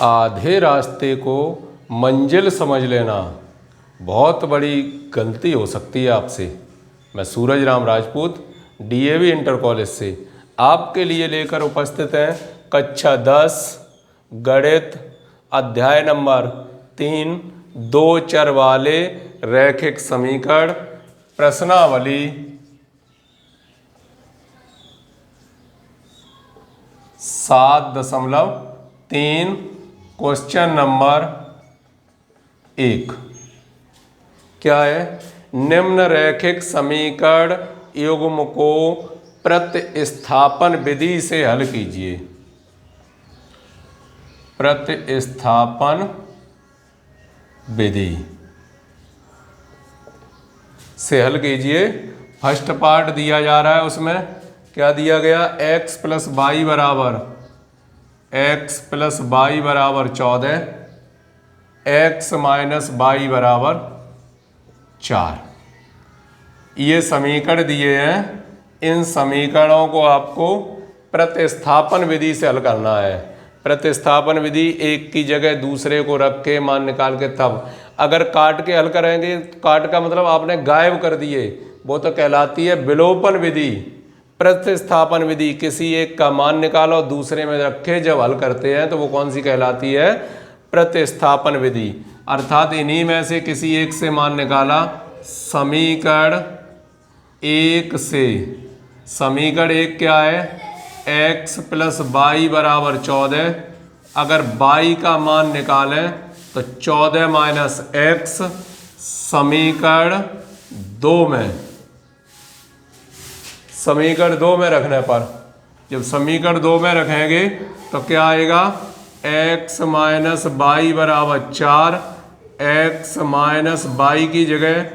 आधे रास्ते को मंजिल समझ लेना बहुत बड़ी गलती हो सकती है आपसे। मैं Suraj Ram Rajput DAV inter college से आपके लिए लेकर उपस्थित हैं कक्षा 10 गणित अध्याय नंबर 3 दो चर वाले रैखिक समीकरण प्रश्नावली 7.3 क्वेश्चन नंबर 1 क्या है? निम्न रैखिक समीकरण युग्म को प्रतिस्थापन विधि से हल कीजिए। प्रतिस्थापन विधि से हल कीजिए। फर्स्ट पार्ट दिया जा रहा है, उसमें क्या दिया गया? x प्लस वाई बराबर 14, x माइनस वाई बराबर 4। ये समीकरण दिए हैं। इन समीकरणों को आपको प्रतिस्थापन विधि से हल करना है। प्रतिस्थापन विधि एक की जगह दूसरे को रख के मान निकाल के, तब अगर काट के हल करेंगे, काट का मतलब आपने गायब कर दिए, वो तो कहलाती है विलोपन विधि। प्रतिस्थापन विधि किसी एक का मान निकालो दूसरे में रखे जब हल करते हैं तो वो कौन सी कहलाती है? प्रतिस्थापन विधि। अर्थात इन्हीं में से किसी एक से मान निकाला। समीकरण एक से, समीकरण एक क्या है? x प्लस वाई बराबर 14। अगर y का मान निकालें तो 14 माइनस एक्स। समीकरण दो में रखने पर, जब समीकरण 2 में रखेंगे तो क्या आएगा? x माइनस वाई बराबर 4। x माइनस वाई की जगह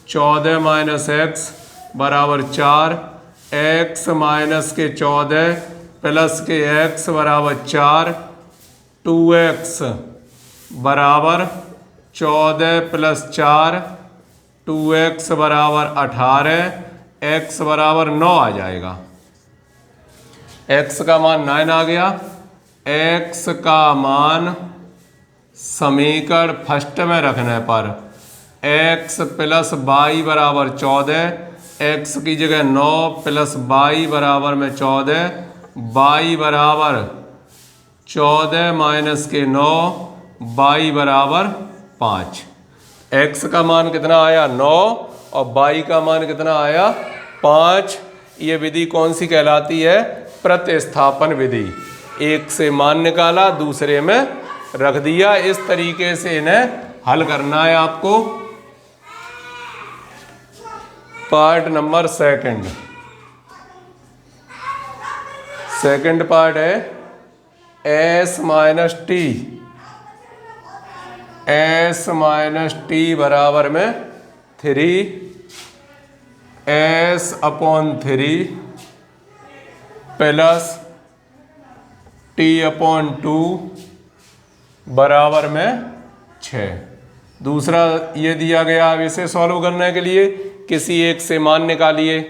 14 माइनस एक्स बराबर 4। x माइनस के 14 प्लस के x बराबर 4। 2x बराबर 14 प्लस 4, 2x बराबर 18, x बराबर 9 आ जाएगा। x का मान 9 आ गया। x का मान समीकरण फर्स्ट में रखने पर x प्लस वाई बराबर 14, x की जगह 9 प्लस वाई बराबर में 14, वाई बराबर 14 माइनस के 9, वाई बराबर 5। x का मान कितना आया? 9 और y का मान कितना आया? 5। ये विधि कौन सी कहलाती है? प्रतिस्थापन विधि। एक से मान निकाला दूसरे में रख दिया। इस तरीके से इन्हें हल करना है आपको। पार्ट नंबर सेकंड पार्ट है s माइनस टी बराबर में 3s upon 3 plus t upon 2 बराबर में 6। दूसरा ये दिया गया। अब इसे सॉल्व करने के लिए किसी एक से मान निकालिए।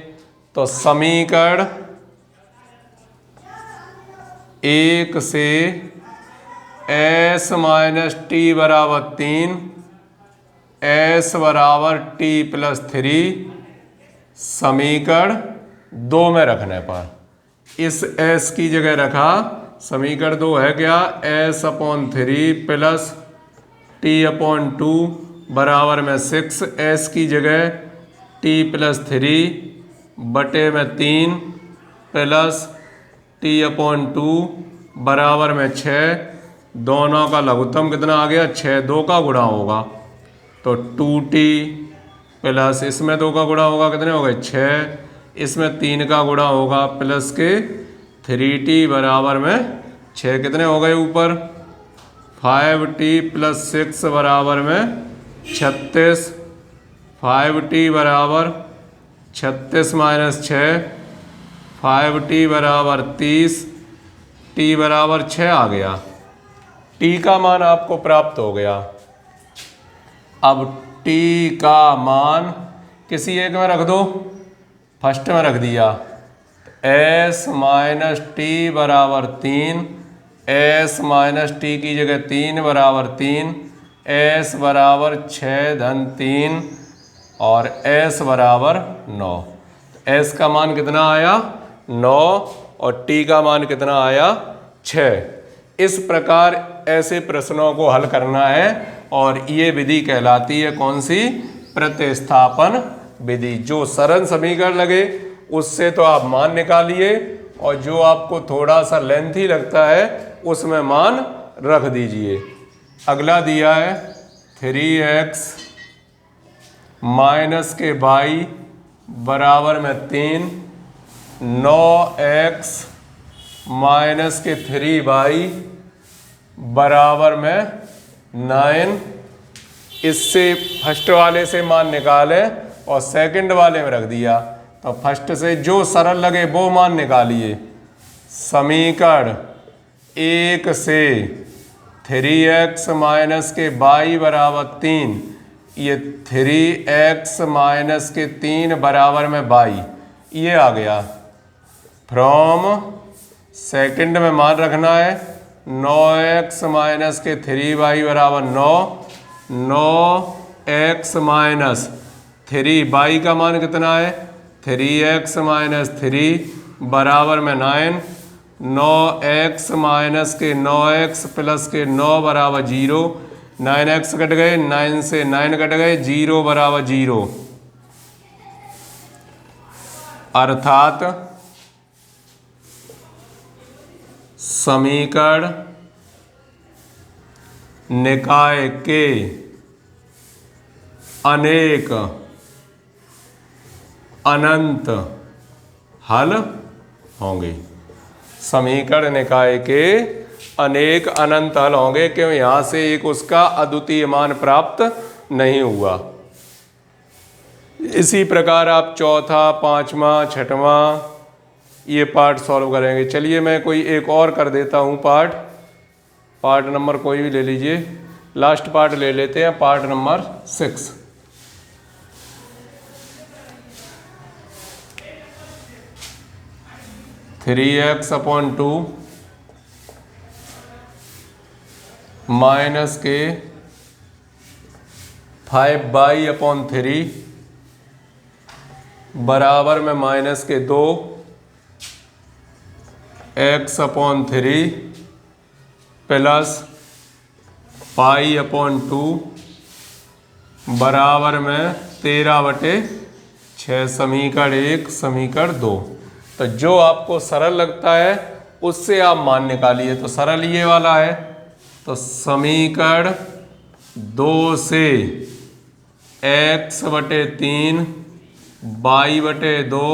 तो समीकरण एक से s माइनस टी बराबर 3, s बराबर t प्लस 3, समीकरण 2 में रखने पर इस s की जगह रखा। समीकरण 2 है क्या? s upon 3 plus t upon 2 बराबर में 6, s की जगह t प्लस 3 बटे में 3 प्लस t अपॉन 2 बराबर में 6। दोनों का लघुत्तम कितना आ गया? 6 2 का गुणा होगा तो 2t प्लस इसमें 2 का गुणा होगा, कितने हो गए? 6। इसमें 3 का गुणा होगा प्लस के 3t बराबर में 6, कितने हो गए ऊपर? 5t प्लस 6 बराबर में 36। 5t बराबर 36 माइनस 6, 5t बराबर 30, t बराबर 6 आ गया। t का मान आपको प्राप्त हो गया। अब t का मान किसी एक में रख दो। फर्स्ट में रख दिया। s माइनस टी बराबर 3 एस माइनस टी की जगह 3 बराबर 3, एस बराबर 6 धन 3 और एस बराबर 9। एस का मान कितना आया 9 और टी का मान कितना आया 6। इस प्रकार ऐसे प्रश्नों को हल करना है और ये विधि कहलाती है कौन सी, प्रतिस्थापन विधि। जो सरल समीकरण लगे उससे तो आप मान निकालिए और जो आपको थोड़ा सा लेंथी लगता है उसमें मान रख दीजिए। अगला दिया है 3x माइनस के y बराबर में 3, 9x माइनस के 3y बराबर में 9। इससे फर्स्ट वाले से मान निकालें और सेकंड वाले में रख दिया, तो फर्स्ट से जो सरल लगे वो मान निकालिए। समीकरण 1 से 3x माइनस के y बराबर 3, ये 3x माइनस के 3 बराबर में y, ये आ गया। फ्रॉम सेकंड में मान रखना है 9x माइनस के 3y बराबर 9, 9x माइनस 3y का मान कितना है 3x माइनस 3 बराबर में 9, 9x माइनस के 9x प्लस के 9 बराबर 0, 9x कट गए, 9 से 9 कट गए, 0 बराबर 0। अर्थात समीकरण निकाय के अनेक अनंत हल होंगे। समीकरण निकाय के अनेक अनंत हल होंगे, क्यों यहाँ से एक उसका अद्वितीय मान प्राप्त नहीं हुआ। इसी प्रकार आप चौथा, पांचवा, छठवां ये पार्ट सॉल्व करेंगे। चलिए मैं कोई एक और कर देता हूँ पार्ट नंबर कोई भी ले लीजिए, लास्ट पार्ट ले लेते हैं, part number 6। Three x upon 2 minus के 5y अपॉन 3 बराबर में माइनस के 2 x upon 3 plus pi upon 2 बराबर में 13/6। समीकरण 1, समीकरण 2। तो जो आपको सरल लगता है उससे आप मान निकालिए। तो सरल ये वाला है, तो समीकरण 2 से x/3 y/2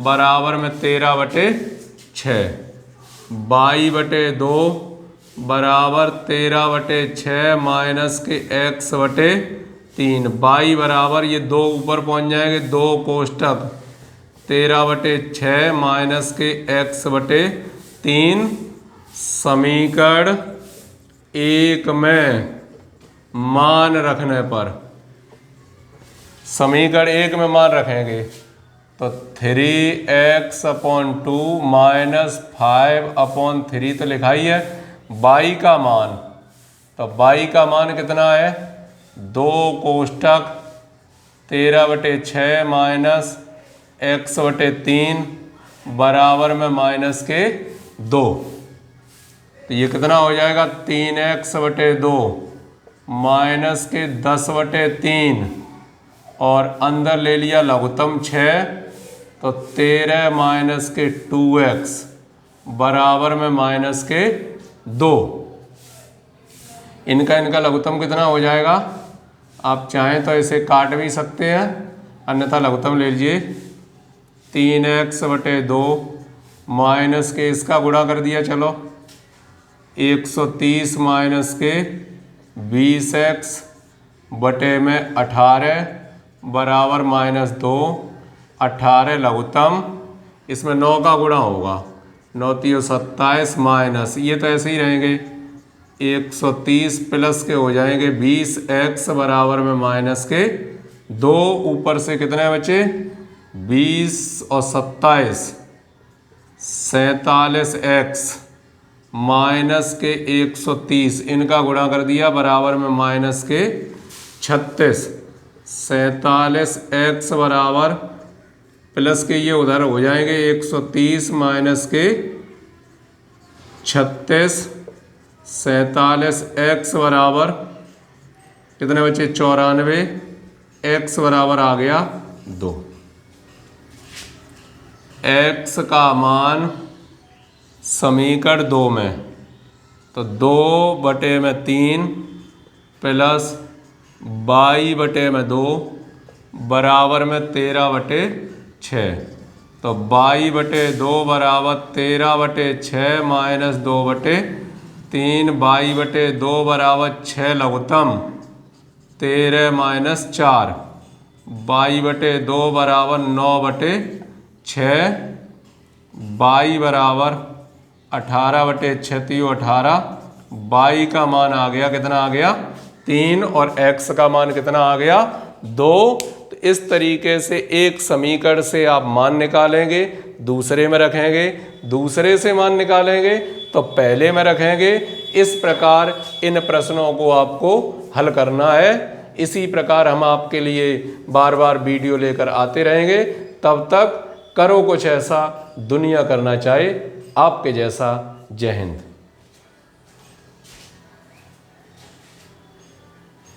बराबर में 13/6, y/2 बराबर 13/6 माइनस के x/3, y बराबर ये 2 ऊपर पहुंच जाएंगे, 2 कोष्टक 13/6 माइनस के x/3। समीकरण 1 में मान रखने पर, समीकरण 1 में मान रखेंगे तो 3x अपॉन 2 माइनस 5/3 तो लिखा ही है। y का मान, तो y का मान कितना है 2 कोष्टक 13/6 माइनस x/3 बराबर में माइनस के 2। तो ये कितना हो जाएगा 3x/2 माइनस के 10/3 और अंदर ले लिया लघुत्तम 6, तो 13 माइनस के 2x बराबर में माइनस के 2। इनका लघुत्तम कितना हो जाएगा, आप चाहें तो इसे काट भी सकते हैं, अन्यथा लघुत्तम ले लीजिए। 3x/2 माइनस के इसका गुणा कर दिया, चलो 130 माइनस के 20x बटे में 18 बराबर -2, 18 लघुत्तम, इसमें 9 का गुणा होगा, 9 × 27 माइनस, ये तो ऐसे ही रहेंगे 130 प्लस के हो जाएंगे 20x बराबर में माइनस के 2, ऊपर से कितने बचे 20 और 27 47x माइनस के 130, इनका गुणा कर दिया बराबर में माइनस के 36, 47 x बराबर प्लस के ये उधर हो जाएंगे 130 माइनस के 36, 47 x बराबर कितने बचे 94, x बराबर आ गया 2। x का मान समीकरण 2 में तो 2/3 प्लस 22/2 बराबर में 13/6, तो 22/2 बराबर 13/6 माइनस 2/3, 22/2 बराबर 6 लघुत्तम 13 माइनस 4, 22/2 बराबर 9/6, 22 बराबर 18/6 18, 22 का मान आ गया कितना आ गया 3 और x का मान कितना आ गया 2। तो इस तरीके से एक समीकरण से आप मान निकालेंगे, दूसरे में रखेंगे, दूसरे से मान निकालेंगे तो पहले में रखेंगे। इस प्रकार इन प्रश्नों को आपको हल करना है। इसी प्रकार हम आपके लिए बार बार वीडियो लेकर आते रहेंगे। तब तक करो कुछ ऐसा दुनिया करना चाहे आपके जैसा। जय हिंद।